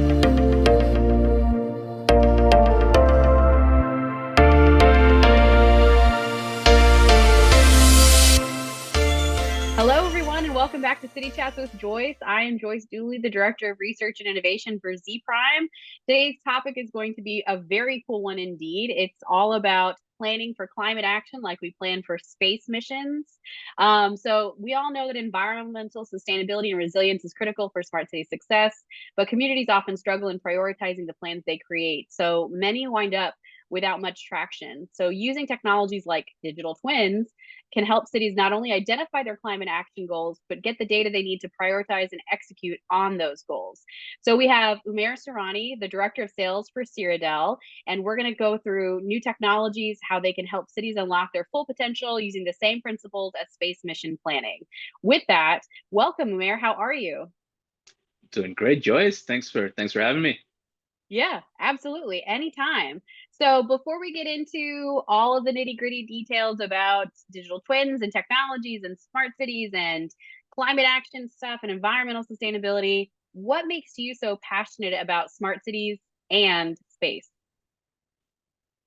Hello, everyone, and welcome back to City Chats with Joyce. I am Joyce Dooley, the Director of Research and Innovation for Zpryme. Today's topic is going to be a very cool one indeed. It's all about planning for climate action like we plan for space missions. So we all know that environmental sustainability and resilience is critical for smart city success, but communities often struggle in prioritizing the plans they create. So many wind up without much traction. So using technologies like digital twins can help cities not only identify their climate action goals, but get the data they need to prioritize and execute on those goals. So we have Umair Surani, the Director of Sales for Siradel, and we're going to go through new technologies, how they can help cities unlock their full potential using the same principles as space mission planning. With that, welcome, Umair. How are you? Doing great, Joyce. Thanks for having me. Yeah, absolutely. Anytime. So before we get into all of the nitty-gritty details about digital twins and technologies and smart cities and climate action stuff and environmental sustainability, what makes you so passionate about smart cities and space?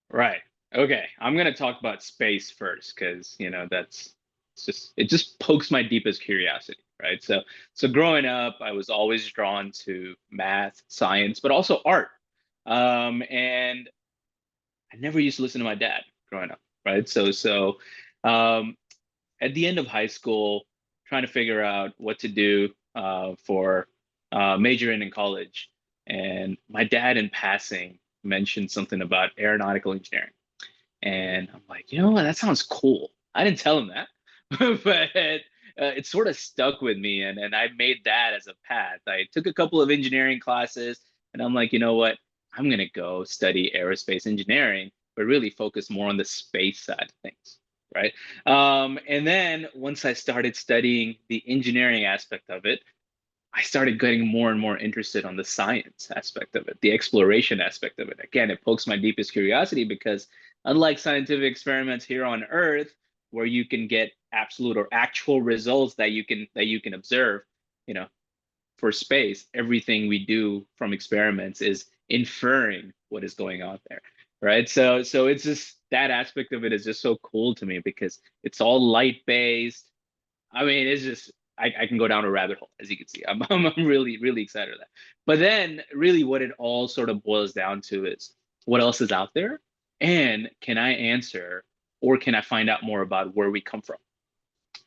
Right. Okay. I'm gonna talk about space first because it just pokes my deepest curiosity, right? So growing up, I was always drawn to math, science, but also art. And I never used to listen to my dad growing up, right? Um, at the end of high school, trying to figure out what to do for majoring in college. And my dad, in passing, mentioned something about aeronautical engineering. And I'm like, you know what? That sounds cool. I didn't tell him that, but it sort of stuck with me. And I made that as a path. I took a couple of engineering classes, and I'm like, you know what? I'm going to go study aerospace engineering, but really focus more on the space side of things. Right. And then once I started studying the engineering aspect of it, I started getting more and more interested on the science aspect of it, the exploration aspect of it. Again, it pokes my deepest curiosity because unlike scientific experiments here on Earth, where you can get absolute or actual results that you can observe, you know, for space, everything we do from experiments is inferring what is going on there, right? So it's just that aspect of it is just so cool to me because it's all light based. I mean, it's just I can go down a rabbit hole, as you can see. I'm really, really excited about that. But then really what it all sort of boils down to is what else is out there? And can I answer or can I find out more about where we come from?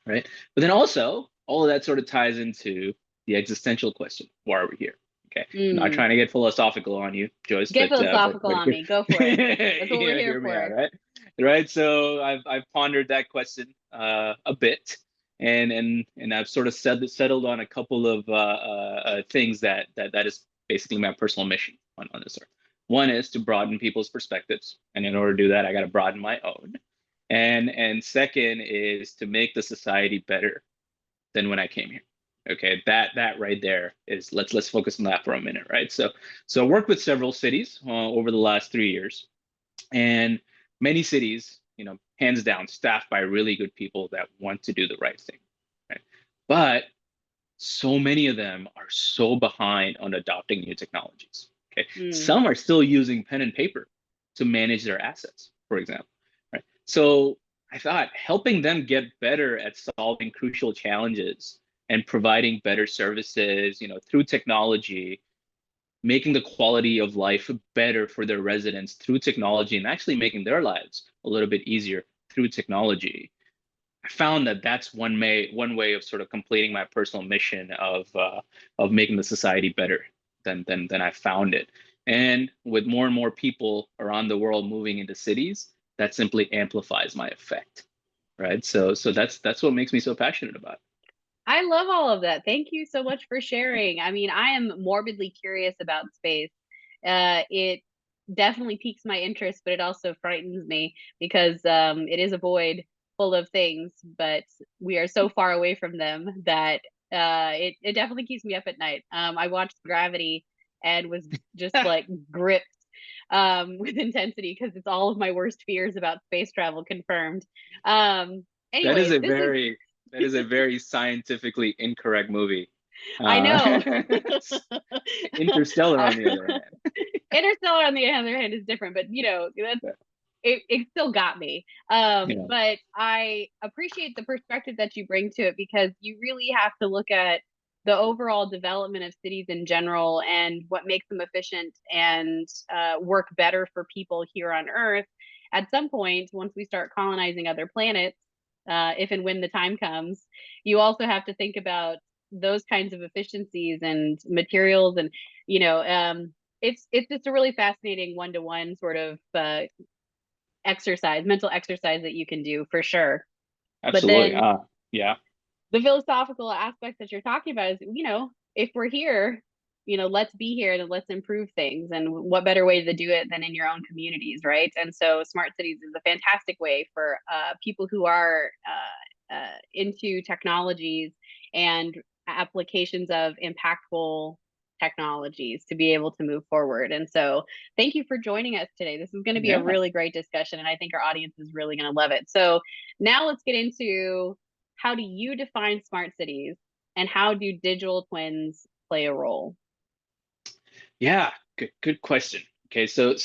Right. But then also all of that sort of ties into the existential question: why are we here? Okay, I'm not Mm. trying to get philosophical on you, Joyce, Get but philosophical but on me. Go for it. That's what we're here hear me out, for. right? Right. So I've pondered that question a bit, and I've sort of settled on a couple of things that is basically my personal mission on this earth. One is to broaden people's perspectives, and in order to do that, I got to broaden my own. And second is to make the society better than when I came here. Okay, that right there is let's focus on that for a minute, right? So I worked with several cities over the last 3 years, and many cities, hands down, staffed by really good people that want to do the right thing, right? But so many of them are so behind on adopting new technologies. Okay, Mm. some are still using pen and paper to manage their assets, for example. Right. So I thought helping them get better at solving crucial challenges and providing better services, through technology, making the quality of life better for their residents through technology, and actually making their lives a little bit easier through technology. I found that that's one way of sort of completing my personal mission of making the society better than I found it. And with more and more people around the world moving into cities, that simply amplifies my effect, right? So that's what makes me so passionate about it. I love all of that. Thank you so much for sharing. I mean, I am morbidly curious about space. It definitely piques my interest, but it also frightens me because it is a void full of things, but we are so far away from them that it definitely keeps me up at night. I watched Gravity and was just like gripped with intensity because it's all of my worst fears about space travel confirmed. That is Anyways, a this is very that is a very scientifically incorrect movie. I know. Interstellar, on the other hand. Interstellar, on the other hand, is different, but that's it still got me. Yeah, But I appreciate the perspective that you bring to it because you really have to look at the overall development of cities in general and what makes them efficient and work better for people here on Earth. At some point, once we start colonizing other planets, if and when the time comes, you also have to think about those kinds of efficiencies and materials and you know it's just a really fascinating one-to-one sort of mental exercise that you can do for sure. But absolutely. then Yeah, the philosophical aspects that you're talking about is, if we're here, let's be here and let's improve things. And what better way to do it than in your own communities, right? And so smart cities is a fantastic way for people who are into technologies and applications of impactful technologies to be able to move forward. And so thank you for joining us today. This is going to be a yeah. really great discussion, and I think our audience is really going to love it. So now let's get into, how do you define smart cities and how do digital twins play a role? Yeah, good question. Okay, so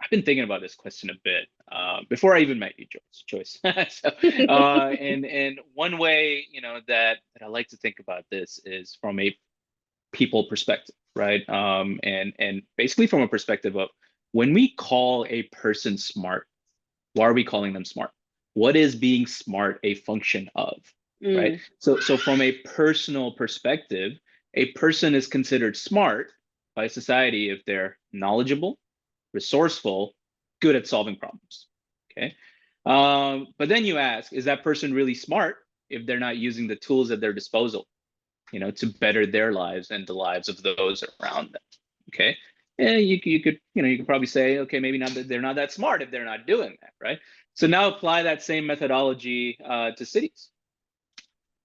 I've been thinking about this question a bit before I even met you, Joyce. So, and one way that I like to think about this is from a people perspective, right? And basically from a perspective of, when we call a person smart, why are we calling them smart? What is being smart a function of, right? Mm, So from a personal perspective, a person is considered smart by society if they're knowledgeable, resourceful, good at solving problems. Okay. But then you ask, is that person really smart if they're not using the tools at their disposal, to better their lives and the lives of those around them? Okay. Yeah, you could probably say, okay, maybe not that they're not that smart if they're not doing that, right? So now apply that same methodology to cities.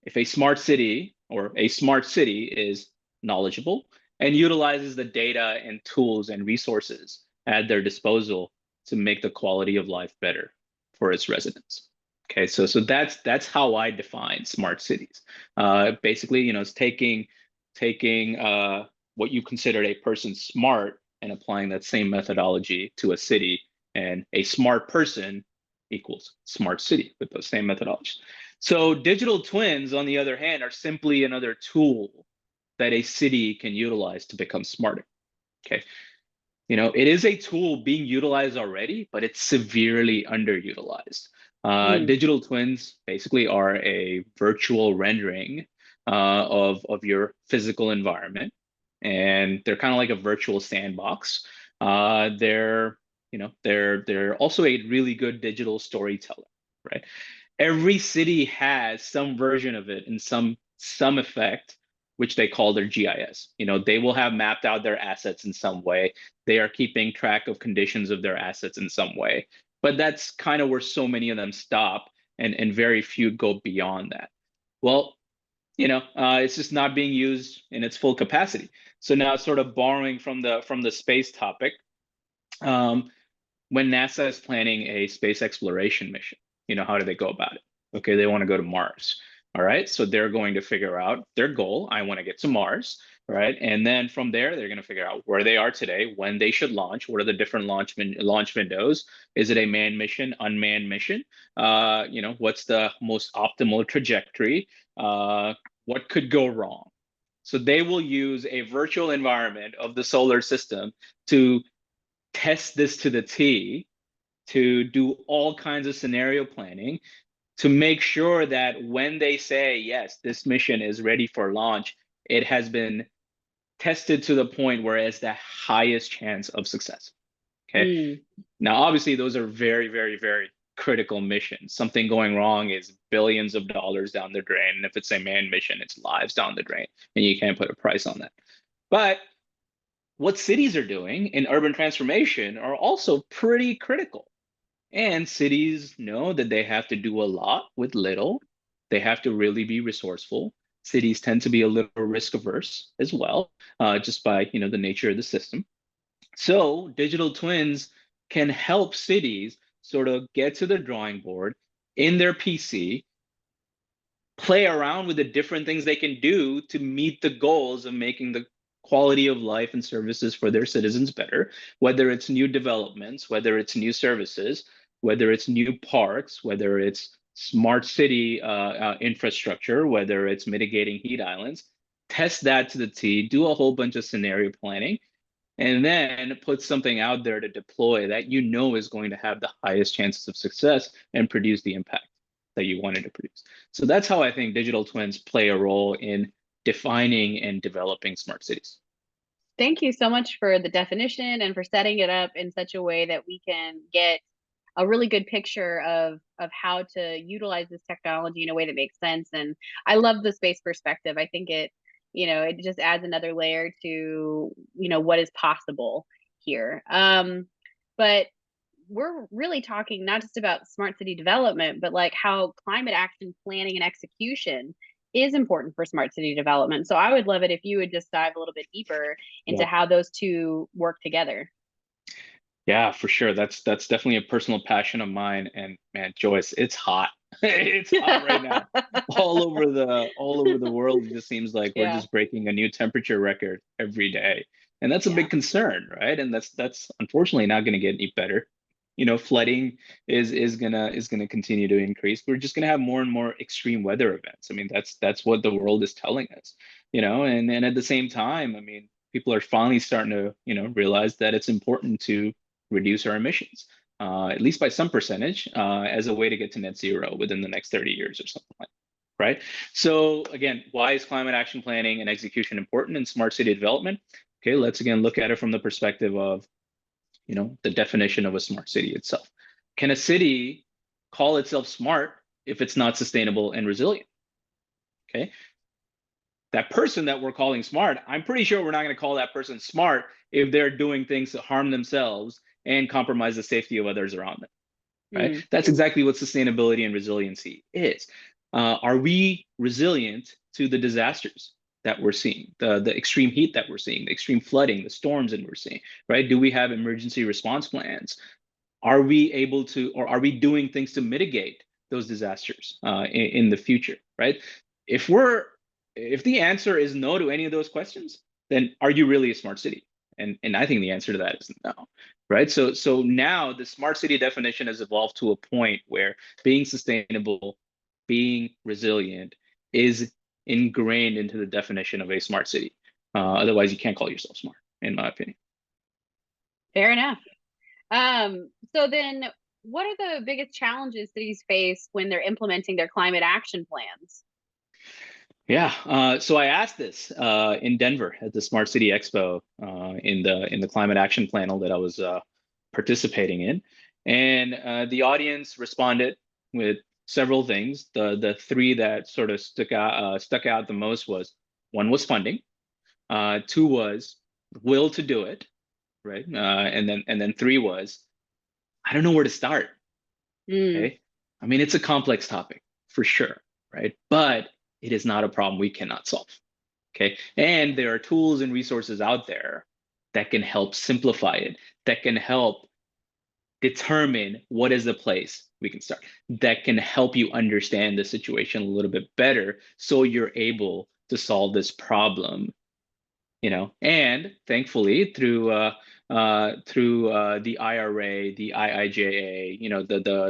If a smart city or a smart city is knowledgeable and utilizes the data and tools and resources at their disposal to make the quality of life better for its residents. Okay, so that's how I define smart cities. Basically, it's taking what you considered a person smart and applying that same methodology to a city, and a smart person equals smart city with those same methodologies. So digital twins, on the other hand, are simply another tool that a city can utilize to become smarter. Okay. It is a tool being utilized already, but it's severely underutilized. mm, Digital twins basically are a virtual rendering of your physical environment, and they're kind of like a virtual sandbox. They're also a really good digital storyteller, right? Every city has some version of it in some effect, which they call their GIS. They will have mapped out their assets in some way. They are keeping track of conditions of their assets in some way. But that's kind of where so many of them stop, and very few go beyond that. Well, it's just not being used in its full capacity. So now, sort of borrowing from the space topic, um, when NASA is planning a space exploration mission, how do they go about it? Okay, they want to go to Mars. All right, so they're going to figure out their goal. I want to get to Mars, right? And then from there, they're going to figure out where they are today, when they should launch, what are the different launch windows? Is it a manned mission, unmanned mission? What's the most optimal trajectory? What could go wrong? So they will use a virtual environment of the solar system to test this to the T, to do all kinds of scenario planning, to make sure that when they say, yes, this mission is ready for launch, it has been tested to the point where it's the highest chance of success. Okay. mm. Now, obviously, those are very, very, very critical missions. Something going wrong is billions of dollars down the drain. And if it's a manned mission, it's lives down the drain. And you can't put a price on that. But what cities are doing in urban transformation are also pretty critical. And cities know that they have to do a lot with little. They have to really be resourceful. Cities tend to be a little risk averse as well, just by the nature of the system. So digital twins can help cities sort of get to the drawing board in their PC, play around with the different things they can do to meet the goals of making the quality of life and services for their citizens better, whether it's new developments, whether it's new services, whether it's new parks, whether it's smart city infrastructure, whether it's mitigating heat islands. Test that to the T, do a whole bunch of scenario planning, and then put something out there to deploy that you know is going to have the highest chances of success and produce the impact that you wanted to produce. So that's how I think digital twins play a role in defining and developing smart cities. Thank you so much for the definition and for setting it up in such a way that we can get a really good picture of how to utilize this technology in a way that makes sense. And I love the space perspective. I think it just adds another layer to, what is possible here. But we're really talking not just about smart city development, but like how climate action planning and execution is important for smart city development. So I would love it if you would just dive a little bit deeper into Yeah. how those two work together. Yeah, for sure. That's definitely a personal passion of mine. And man, Joyce, it's hot. It's hot right now. All over the world, it just seems like we're Yeah, just breaking a new temperature record every day. And that's a yeah. big concern, right? And that's unfortunately not going to get any better. Flooding is gonna continue to increase. We're just gonna have more and more extreme weather events. I mean, that's what the world is telling us, and at the same time, I mean, people are finally starting to, realize that it's important to reduce our emissions, at least by some percentage, as a way to get to net zero within the next 30 years or something like that, right? So again, why is climate action planning and execution important in smart city development? Okay, let's again look at it from the perspective of, the definition of a smart city itself. Can a city call itself smart if it's not sustainable and resilient? Okay, that person that we're calling smart, I'm pretty sure we're not going to call that person smart if they're doing things to harm themselves and compromise the safety of others around them, right? Mm. That's exactly what sustainability and resiliency is. Are we resilient to the disasters that we're seeing, the extreme heat that we're seeing, the extreme flooding, the storms that we're seeing, right? Do we have emergency response plans? Are we able to, or are we doing things to mitigate those disasters in the future, right? If we're, if the answer is no to any of those questions, then are you really a smart city? And I think the answer to that is no, right? So now the smart city definition has evolved to a point where being sustainable, being resilient is ingrained into the definition of a smart city. Otherwise, you can't call yourself smart, in my opinion. Fair enough. So then what are the biggest challenges cities face when they're implementing their climate action plans? Yeah, so I asked this in Denver at the Smart City Expo in the climate action panel that I was participating in, and the audience responded with several things. The three that sort of stuck out the most was, one was funding, two was will to do it, right, and then three was, I don't know where to start. Mm. Okay. I mean, it's a complex topic for sure, right? But it is not a problem we cannot solve. Okay. And there are tools and resources out there that can help simplify it, that can help determine what is the place we can start, that can help you understand the situation a little bit better so you're able to solve this problem, and thankfully through the IRA, the IIJA,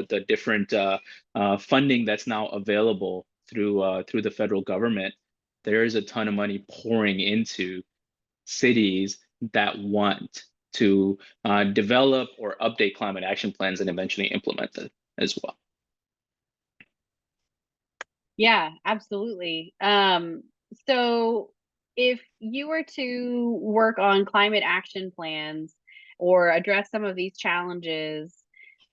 the different funding that's now available through the federal government, there is a ton of money pouring into cities that want to develop or update climate action plans and eventually implement them as well. Yeah, absolutely. So if you were to work on climate action plans or address some of these challenges,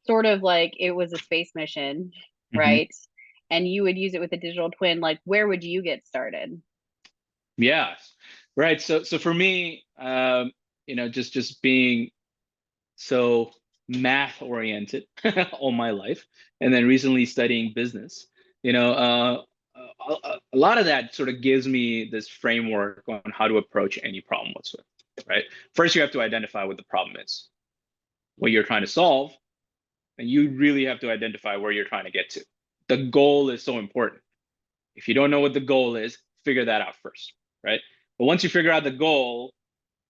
sort of like it was a space mission, Mhm. right? And you would use it with a digital twin, like where would you get started? Yeah, right. So for me, just being so math oriented all my life, and then recently studying business, a lot of that sort of gives me this framework on how to approach any problem whatsoever, right? First, you have to identify what the problem is, what you're trying to solve, and you really have to identify where you're trying to get to. The goal is so important, If you don't know what the goal is, figure that out first, right? But once you figure out the goal,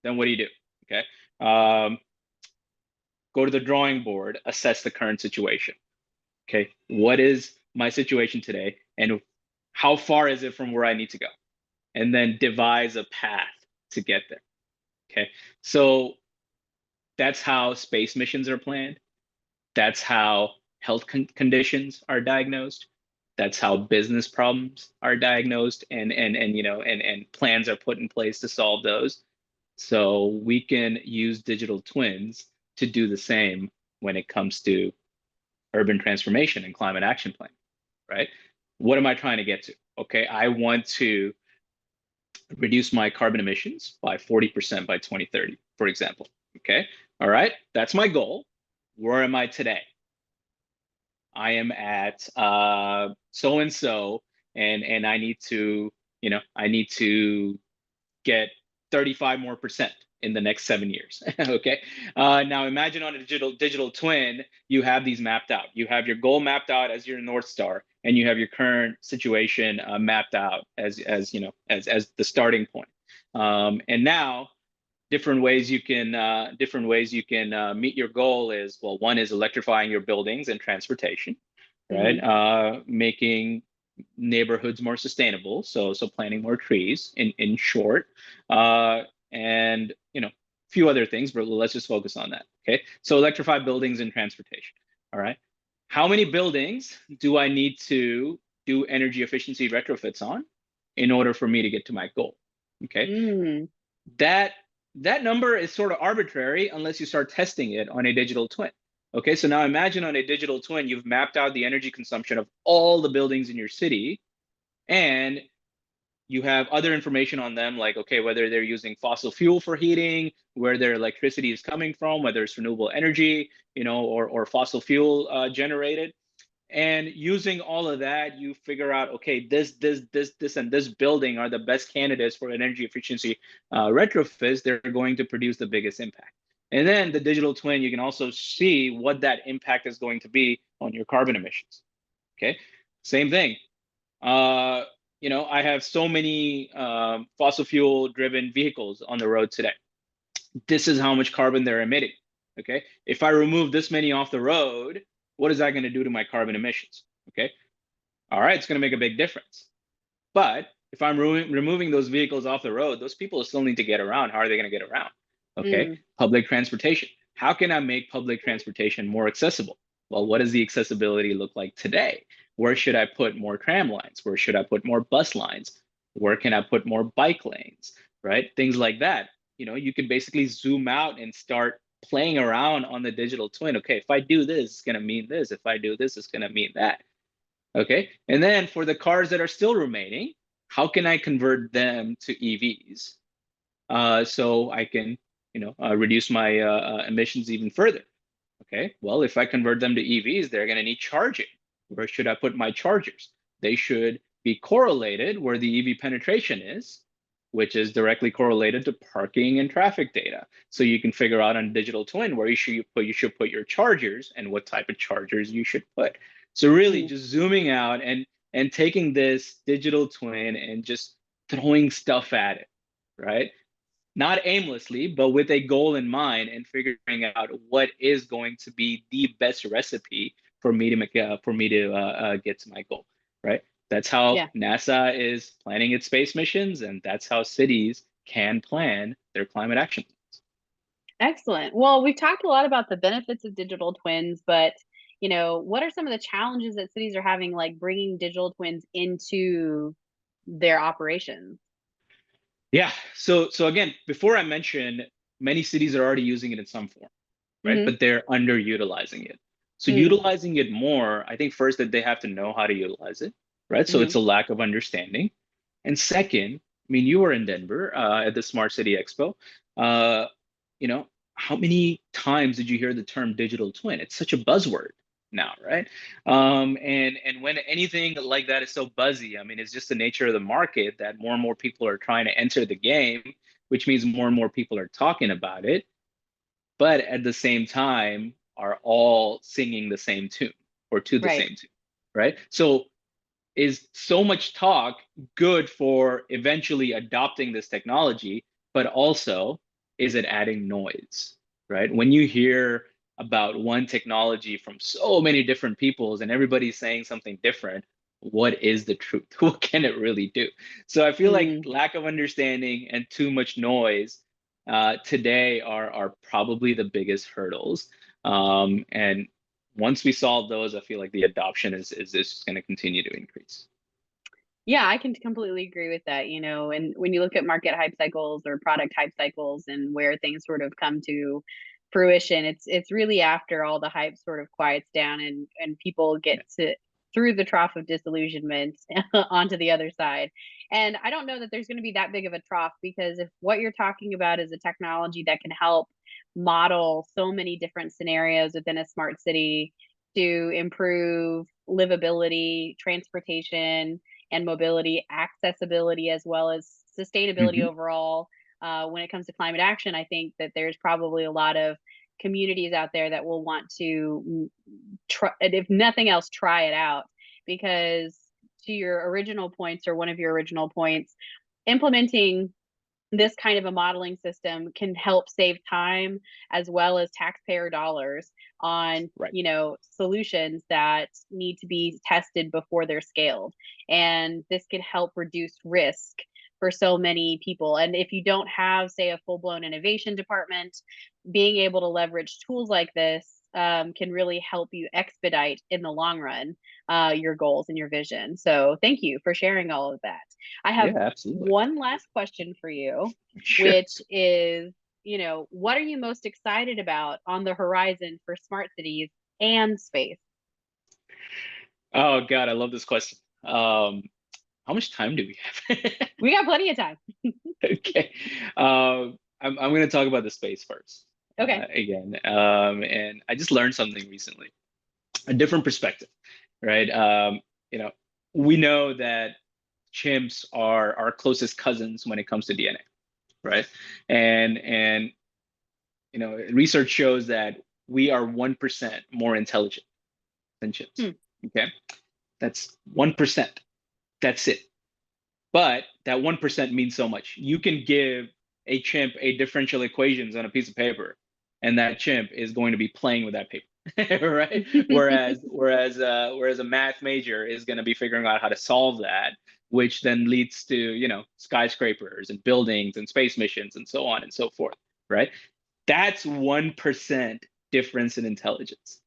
then what do you do? Okay. Um, Go to the drawing board, assess the current situation. Okay. What is my situation today? And how far is it from where I need to go? And then devise a path to get there. Okay. So that's how space missions are planned. That's how health conditions are diagnosed. That's how business problems are diagnosed and and plans are put in place to solve those. So we can use digital twins to do the same when it comes to urban transformation and climate action plan, right? What am I trying to get to? Okay, I want to reduce my carbon emissions by 40% by 2030, for example. Okay, all right, that's my goal. Where am I today? I am at so and so, and I need to, I need to get 35 more percent in the next 7 years. Okay. Now imagine on a digital twin, you have these mapped out. You have your goal mapped out as your North Star, and you have your current situation mapped out as the starting point. And now different ways you can meet your goal is, well, one is electrifying your buildings and transportation, right? Hmm. Making neighborhoods more sustainable, so planting more trees in short, and a few other things, but let's just focus on that. Okay, so electrify buildings and transportation. All right, how many buildings do I need to do energy efficiency retrofits on in order for me to get to my goal? Okay, Mm. that that number is sort of arbitrary unless you start testing it on a digital twin. Okay, so now imagine on a digital twin, you've mapped out the energy consumption of all the buildings in your city, and you have other information on them, like, okay, whether they're using fossil fuel for heating, where their electricity is coming from, whether it's renewable energy, or fossil fuel generated. And using all of that, you figure out, okay, this, and this building are the best candidates for energy efficiency retrofits. They're going to produce the biggest impact. And then the digital twin, you can also see what that impact is going to be on your carbon emissions. Okay, same thing. Uh, I have so many fossil fuel driven vehicles on the road today. This is how much carbon they're emitting. Okay. If I remove this many off the road, what is that going to do to my carbon emissions? Okay. All right. It's going to make a big difference. But if I'm removing those vehicles off the road, those people still need to get around. How are they going to get around? Okay. Mm. Public transportation. How can I make public transportation more accessible? Well, what does the accessibility look like today? Where should I put more tram lines? Where should I put more bus lines? Where can I put more bike lanes? Right? Things like that. You can basically zoom out and start playing around on the digital twin. Okay, if I do this, it's going to mean this. If I do this, it's going to mean that. Okay. And then for the cars that are still remaining, how can I convert them to EVs so I can, reduce my emissions even further? Okay. Well, if I convert them to EVs, they're going to need charging. Where should I put my chargers? They should be correlated where the EV penetration is, which is directly correlated to parking and traffic data. So you can figure out on digital twin where you should put your chargers and what type of chargers you should put. So really Mm. just zooming out and taking this digital twin and just throwing stuff at it, right? Not aimlessly, but with a goal in mind and figuring out what is going to be the best recipe for me to get to my goal, right? That's how Yeah. NASA is planning its space missions, and that's how cities can plan their climate action. Excellent. Well, we've talked a lot about the benefits of digital twins, but what are some of the challenges that cities are having, like bringing digital twins into their operations? Yeah. So again, before I mentioned, many cities are already using it in some form, right? Hmm. But they're underutilizing it. So Mm. utilizing it more, I think first that they have to know how to utilize it, right? So Hmm. it's a lack of understanding. And second, I mean, you were in Denver at the Smart City Expo. Uh, how many times did you hear the term digital twin? It's such a buzzword now, right? And when anything like that is so buzzy, I mean, it's just the nature of the market that more and more people are trying to enter the game, which means more and more people are talking about it, but at the same time are all singing the same tune or to the Right. same tune, right? So is so much talk good for eventually adopting this technology, but also is it adding noise, right? When you hear about one technology from so many different peoples and everybody's saying something different, what is the truth? What can it really do? So I feel like Mm. lack of understanding and too much noise today are probably the biggest hurdles. And once we solve those, I feel like the adoption is just going to continue to increase. Yeah, I can completely agree with that, you know, and when you look at market hype cycles or product hype cycles and where things sort of come to fruition, it's really after all the hype sort of quiets down and people get Yeah. to through the trough of disillusionment onto the other side. And I don't know that there's going to be that big of a trough, because if what you're talking about is a technology that can help model so many different scenarios within a smart city to improve livability, transportation, and mobility, accessibility, as well as sustainability Hmm. overall. When it comes to climate action, I think that there's probably a lot of communities out there that will want to try, if nothing else, try it out. Because to your original points, or one of your original points, implementing this kind of a modeling system can help save time as well as taxpayer dollars on, Right. you know, solutions that need to be tested before they're scaled. And this can help reduce risk for so many people. And if you don't have, say, a full-blown innovation department, being able to leverage tools like this can really help you expedite in the long run your goals and your vision. So thank you for sharing all of that. I have Yeah, absolutely. one last question for you, Sure. which is, you know, what are you most excited about on the horizon for smart cities and space? Oh God, I love this question. How much time do we have? We got plenty of time. Okay. I'm going to talk about the space first Okay. again. And I just learned something recently, a different perspective, right? You know, we know that chimps are our closest cousins when it comes to DNA, right? And research shows that we are 1% more intelligent than chimps. Hmm. Okay, that's 1%. That's it. But that 1% means so much. You can give a chimp a differential equations on a piece of paper, and that chimp is going to be playing with that paper, right? Whereas a math major is going to be figuring out how to solve that, which then leads to skyscrapers and buildings and space missions and so on and so forth, right? That's 1% difference in intelligence.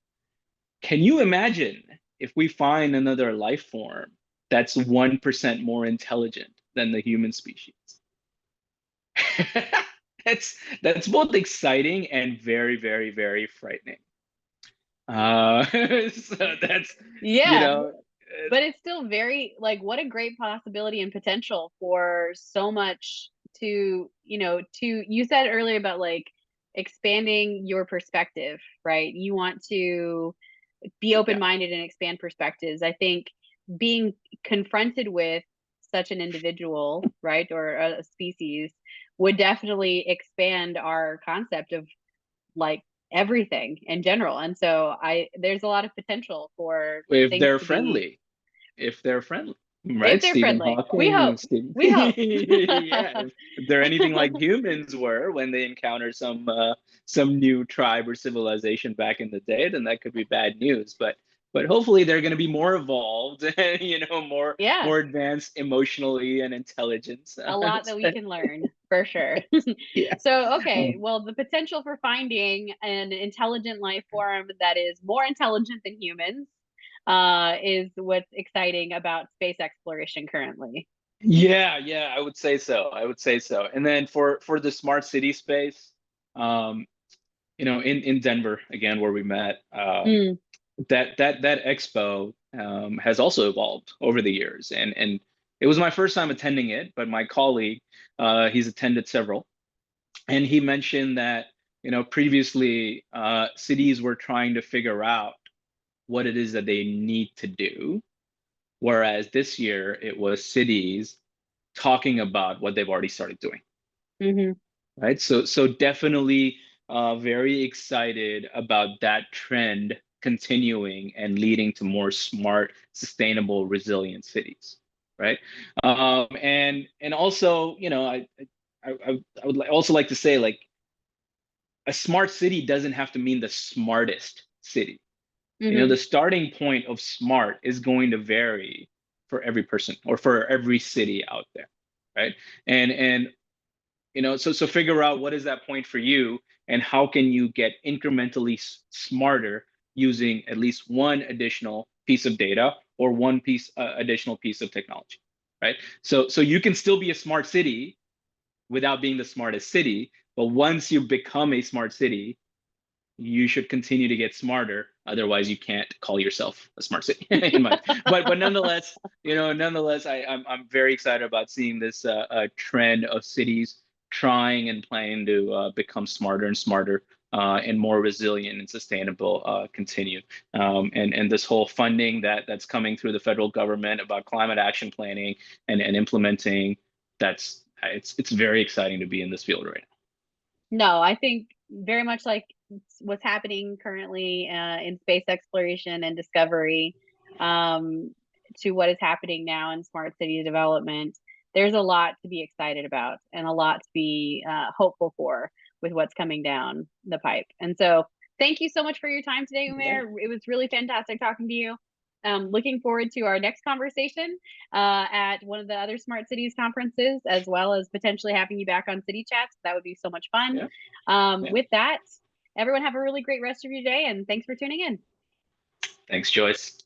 Can you imagine if we find another life form that's 1% more intelligent than the human species? That's both exciting and very, very, very frightening. So that's, you Yeah, know, but it's still very, like, what a great possibility and potential for so much to, you know, to, you said earlier about like expanding your perspective, right? You want to be yeah, open-minded and expand perspectives. I think being confronted with such an individual, right, or a species would definitely expand our concept of like everything in general. And so I there's a lot of potential for if things they're to be, friendly, if they're friendly, if right? they're Stephen friendly. We Hawking, hope. Stephen, We hope. yeah. If they're anything like humans were when they encounter some new tribe or civilization back in the day, then that could be bad news. But hopefully they're going to be more evolved, and Yeah, more advanced emotionally and intelligence. a lot that we can learn for sure. Yeah. So, okay, Um, well, the potential for finding an intelligent life form that is more intelligent than humans is what's exciting about space exploration currently. yeah, yeah, I would say so. I would say so. And then for the smart city space, um, in Denver again, where we met, Mm, that expo has also evolved over the years, and it was my first time attending it, but my colleague, he's attended several, and he mentioned that previously cities were trying to figure out what it is that they need to do, whereas this year it was cities talking about what they've already started doing, hmm. right? So definitely very excited about that trend continuing and leading to more smart, sustainable, resilient cities, right? And also, I would also like to say, like, a smart city doesn't have to mean the smartest city. Hmm. The starting point of smart is going to vary for every person or for every city out there, right? And so figure out what is that point for you, and how can you get incrementally smarter using at least one additional piece of data or one additional piece of technology, right? So you can still be a smart city without being the smartest city, but once you become a smart city, you should continue to get smarter. Otherwise, you can't call yourself a smart city in my. But nonetheless, I'm very excited about seeing this trend of cities trying and planning to become smarter and smarter and more resilient and sustainable continue. And this whole funding that's coming through the federal government about climate action planning and implementing, it's very exciting to be in this field right No, I think very much like what's happening currently in space exploration and discovery, um, to what is happening now in smart city development. There's a lot to be excited about and a lot to be hopeful for with what's coming down the pipe. And so, thank you so much for your time today, now. Umair. It was really fantastic talking to you. Looking forward to our next conversation at one of the other smart cities conferences, as well as potentially having you back on City Chats. That would be so much fun. Yeah, yeah. With that, everyone have a really great rest of your day, and thanks for tuning in. Thanks, Joyce.